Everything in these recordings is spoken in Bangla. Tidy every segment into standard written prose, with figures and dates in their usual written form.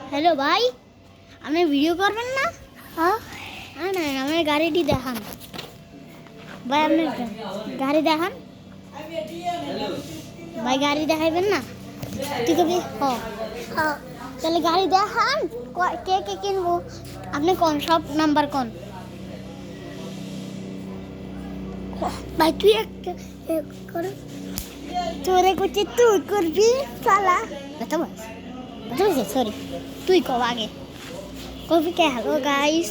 हेलो भाई आपने वीडियो करबेन ना हाँ ना हमें गाड़ी देखान भाई आपने गाड़ी देखान भाई गाड़ी देखाइबेन ना ठीक है हाँ हाँ चले गाड़ी देखान के किनबो आपने कौन सब नंबर कौन भाई तू एक कर তোরে করতে তুই করবি শালা কথা বল সরি তুই কব আগে কবি কে হ্যালো গাইস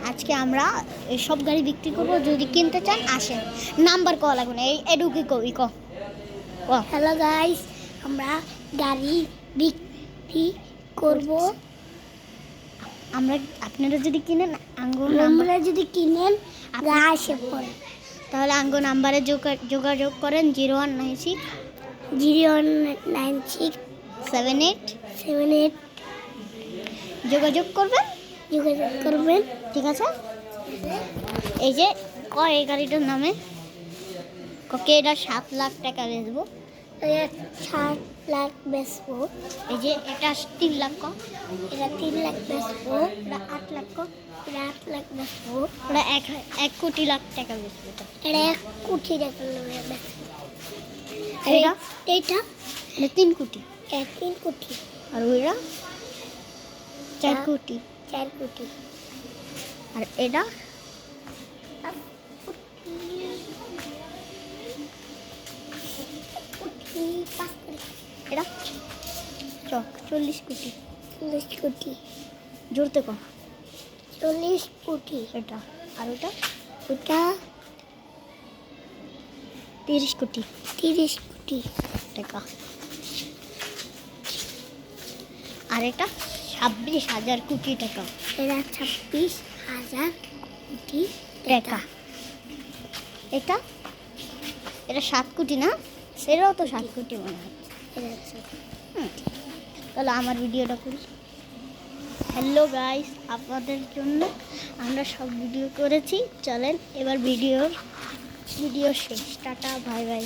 আজকে আমরা এই সব গাড়ি বিক্রি করব যদি কিনতে চান আসেন নাম্বার কল লাগবে না এডু কি কবি ক হ্যালো গাইস আমরা গাড়ি বিক্রি করব আমরা আপনারা যদি কিনেন আঙ্গুর আমরা যদি কিনেন আসে পড়ে তাহলে আঙ্গো নাম্বারে যোগাযোগ করেন 0196 যোগাযোগ করবেন ঠিক আছে এই যে এই গাড়িটার নামে ওকে এটা 7 লাখ টাকা বেচবো 7 লাখ বেচবো এই যে এটা 3 লাখ এটা 3 লাখ বেচবো এটা 8 লাখ এটা 8 লাখ বেচবো এটা 1 কোটি লাখ টাকা বেচবো এটা 1 কোটি টাকা বেচবো এটা এটা 3 কোটি 3 কোটি আর ওইটা 4 কোটি আর এটা এটা 40 কোটি জোরতে কম 40 কোটি এটা আর ওটা 30 কোটি টাকা আর এটা 26,000 কোটি টাকা এটা 26,000 কোটি টাকা এটা 7 কোটি না সেটাও তো 7 কোটি মনে হয় তাহলে আমার ভিডিওটা করি হ্যালো গাইস আপনাদের জন্য আমরা সব ভিডিও করেছি চলেন এবার ভিডিও শেষ টাটা বাই বাই